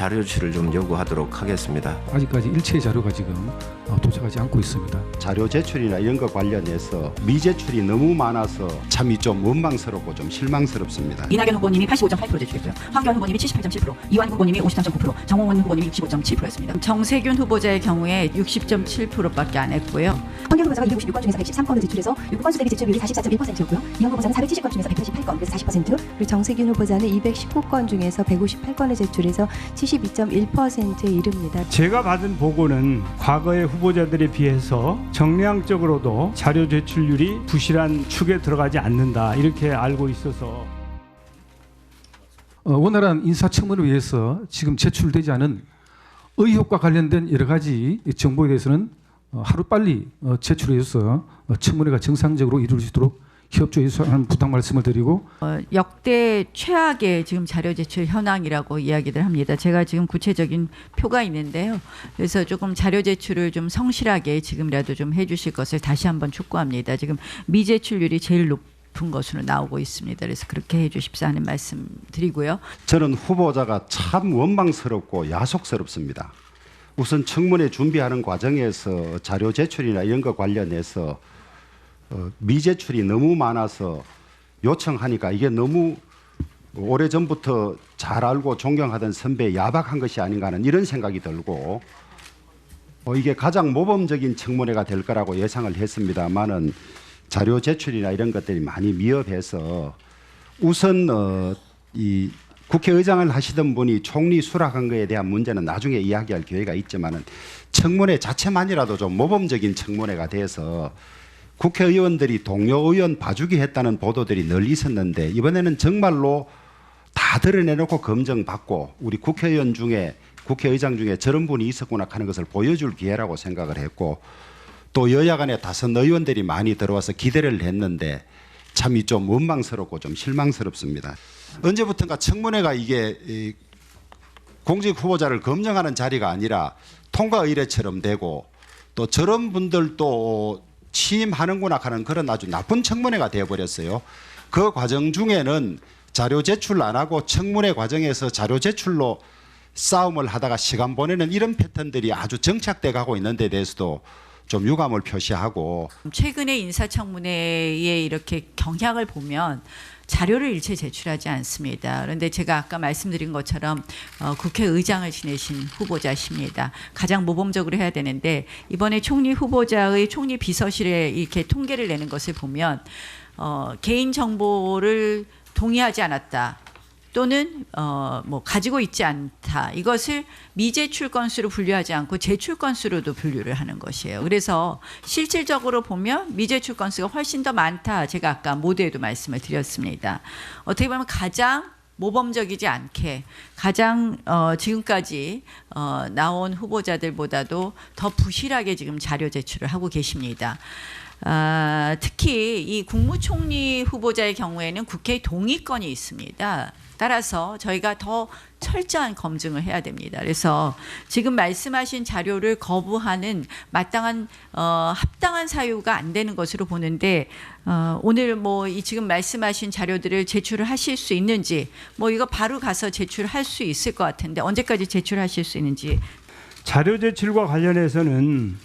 자료 제출을 좀 요구하도록 하겠습니다. 아직까지 일체의 자료가 지금 도착하지 않고 있습니다. 자료 제출이나 이런 거 관련해서 미제출이 너무 많아서 참이 좀 원망스럽고 좀 실망스럽습니다. 이낙연 후보님이 85.8% 제출했고요. 황교안 후보님이 78.7%, 이완 후보님이 53.9%, 정홍원 후보님이 65.7%였습니다. 정세균 후보자의 경우에 60.7%밖에 안 했고요. 황교안 후보자가 256건 중에서 113건을 제출해서 유권수 대비 제출률이 44.1%였고요. 이현 후보자는 470건 중에서 188건, 그래서 40%. 그리고 정세균 후보자는 219건 중에서 158건을 제출해서 72.1%에 이릅니다. 제가 받은 보고는 과거의 후보자들에 비해서 정량적으로도 자료 제출률이 부실한 축에 들어가지 않는다 이렇게 알고 있어서 원활한 인사청문을 위해서 지금 제출되지 않은 의혹과 관련된 여러 가지 정보에 대해서는 하루빨리 제출해서 청문회가 정상적으로 이룰 수 있도록 협조해 주셔서 하는 부탁 말씀을 드리고 역대 최악의 지금 자료 제출 현황이라고 이야기를 합니다. 제가 지금 구체적인 표가 있는데요. 그래서 조금 자료 제출을 좀 성실하게 지금이라도 좀 해주실 것을 다시 한번 촉구합니다. 지금 미제출률이 제일 높은 것으로 나오고 있습니다. 그래서 그렇게 해주십사 하는 말씀 드리고요. 저는 후보자가 참 원망스럽고 야속스럽습니다. 우선 청문회 준비하는 과정에서 자료 제출이나 이런 거 관련해서 미제출이 너무 많아서 요청하니까 이게 너무 오래전부터 잘 알고 존경하던 선배의 야박한 것이 아닌가 하는 이런 생각이 들고 이게 가장 모범적인 청문회가 될 거라고 예상을 했습니다만은 자료 제출이나 이런 것들이 많이 미흡해서 우선 이 국회의장을 하시던 분이 총리 수락한 것에 대한 문제는 나중에 이야기할 기회가 있지만은 청문회 자체만이라도 좀 모범적인 청문회가 돼서 국회의원들이 동료 의원 봐주기 했다는 보도들이 널리 있었는데 이번에는 정말로 다 드러내놓고 검증받고 우리 국회의원 중에 국회의장 중에 저런 분이 있었구나 하는 것을 보여줄 기회라고 생각을 했고 또 여야 간에 다선 의원들이 많이 들어와서 기대를 했는데 참이 좀 원망스럽고 좀 실망스럽습니다. 언제부턴가 청문회가 이게 공직 후보자를 검증하는 자리가 아니라 통과 의례처럼 되고 또 저런 분들도 취임하는구나 하는 그런 아주 나쁜 청문회가 되어버렸어요. 그 과정 중에는 자료 제출 안 하고 청문회 과정에서 자료 제출로 싸움을 하다가 시간 보내는 이런 패턴들이 아주 정착돼 가고 있는 데 대해서도 좀 유감을 표시하고 최근의 인사청문회의 이렇게 경향을 보면 자료를 일체 제출하지 않습니다. 그런데 제가 아까 말씀드린 것처럼 국회의장을 지내신 후보자십니다. 가장 모범적으로 해야 되는데 이번에 총리 후보자의 총리 비서실에 이렇게 통계를 내는 것을 보면 개인 정보를 동의하지 않았다. 또는 뭐 가지고 있지 않다. 이것을 미제출 건수로 분류하지 않고 제출 건수로도 분류를 하는 것이에요. 그래서 실질적으로 보면 미제출 건수가 훨씬 더 많다. 제가 아까 모두에도 말씀을 드렸습니다. 어떻게 보면 가장 모범적이지 않게 가장 지금까지 나온 후보자들보다도 더 부실하게 지금 자료 제출을 하고 계십니다. 특히 이 국무총리 후보자의 경우에는 국회 동의권이 있습니다. 따라서 저희가 더 철저한 검증을 해야 됩니다. 그래서 지금 말씀하신 자료를 거부하는 마땅한 합당한 사유가 안 되는 것으로 보는데 오늘 뭐 이 지금 말씀하신 자료들을 제출을 하실 수 있는지 뭐 이거 바로 가서 제출할 수 있을 것 같은데 언제까지 제출하실 수 있는지. 자료 제출과 관련해서는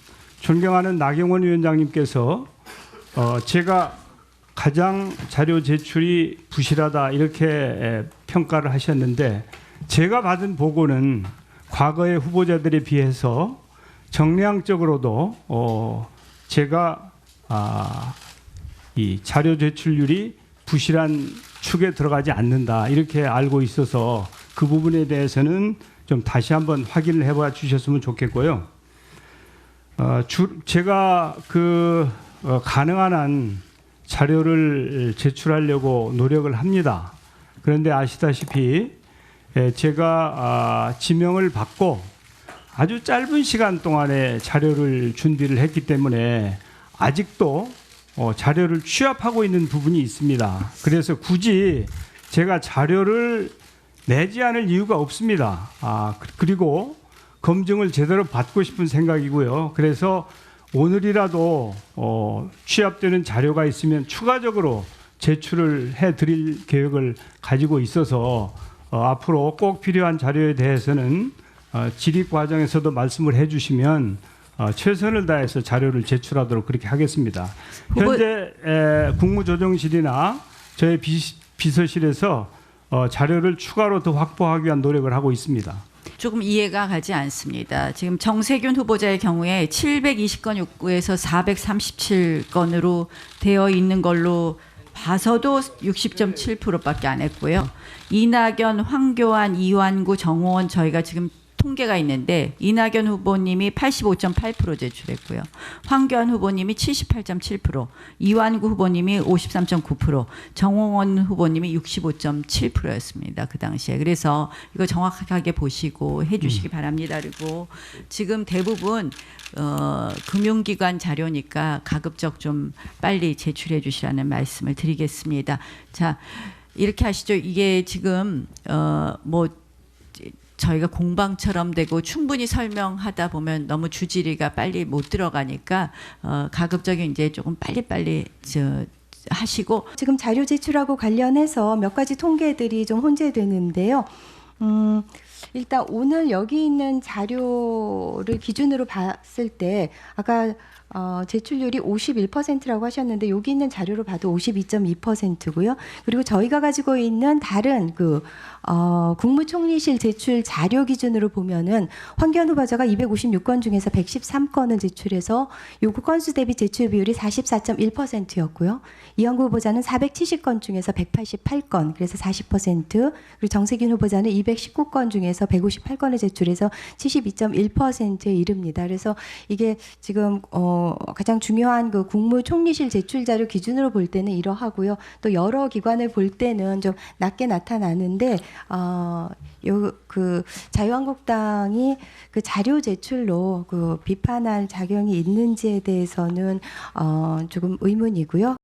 존경하는 나경원 위원장님께서 제가 가장 자료 제출이 부실하다 이렇게 평가를 하셨는데 제가 받은 보고는 과거의 후보자들에 비해서 정량적으로도 제가 이 자료 제출률이 부실한 축에 들어가지 않는다 이렇게 알고 있어서 그 부분에 대해서는 좀 다시 한번 확인을 해봐 주셨으면 좋겠고요. 제가 가능한 한 자료를 제출하려고 노력을 합니다. 그런데 아시다시피 제가 지명을 받고 아주 짧은 시간 동안에 자료를 준비를 했기 때문에 아직도 자료를 취합하고 있는 부분이 있습니다. 그래서 굳이 제가 자료를 내지 않을 이유가 없습니다. 그리고 검증을 제대로 받고 싶은 생각이고요. 그래서 오늘이라도 취합되는 자료가 있으면 추가적으로 제출을 해드릴 계획을 가지고 있어서 앞으로 꼭 필요한 자료에 대해서는 질의 과정에서도 말씀을 해주시면 최선을 다해서 자료를 제출하도록 그렇게 하겠습니다. 현재 국무조정실이나 저희 비서실에서 자료를 추가로 더 확보하기 위한 노력을 하고 있습니다. 조금 이해가 가지 않습니다. 지금 정세균 후보자의 경우에 720건 욕구에서 437건으로 되어 있는 걸로 봐서도 60.7%밖에 안 했고요. 이낙연, 황교안, 이완구, 정호원 저희가 지금 통계가 있는데 이낙연 후보님이 85.8% 제출했고요. 황교안 후보님이 78.7%, 이완구 후보님이 53.9%, 정홍원 후보님이 65.7%였습니다. 그 당시에. 그래서 이거 정확하게 보시고 해주시기 바랍니다. 그리고 지금 대부분 금융기관 자료니까 가급적 좀 빨리 제출해 주시라는 말씀을 드리겠습니다. 자, 이렇게 하시죠. 이게 지금 저희가 공방처럼 되고 충분히 설명하다 보면 너무 주지리가 빨리 못 들어가니까 가급적인 이제 조금 빨리빨리 하시고 지금 자료 제출하고 관련해서 몇 가지 통계들이 좀 혼재되는데요. 일단 오늘 여기 있는 자료를 기준으로 봤을 때 아까 제출률이 51%라고 하셨는데 여기 있는 자료로 봐도 52.2%고요. 그리고 저희가 가지고 있는 다른 국무총리실 제출 자료 기준으로 보면은 황교안 후보자가 256건 중에서 113건을 제출해서 요구 건수 대비 제출 비율이 44.1%였고요. 이완구 후보자는 470건 중에서 188건, 그래서 40%, 그리고 정세균 후보자는 219건 중에서 158건을 제출해서 72.1%에 이릅니다. 그래서 이게 지금 가장 중요한 그 국무총리실 제출 자료 기준으로 볼 때는 이러하고요. 또 여러 기관을 볼 때는 좀 낮게 나타나는데 그 자유한국당이 그 자료 제출로 그 비판할 작용이 있는지에 대해서는 조금 의문이고요.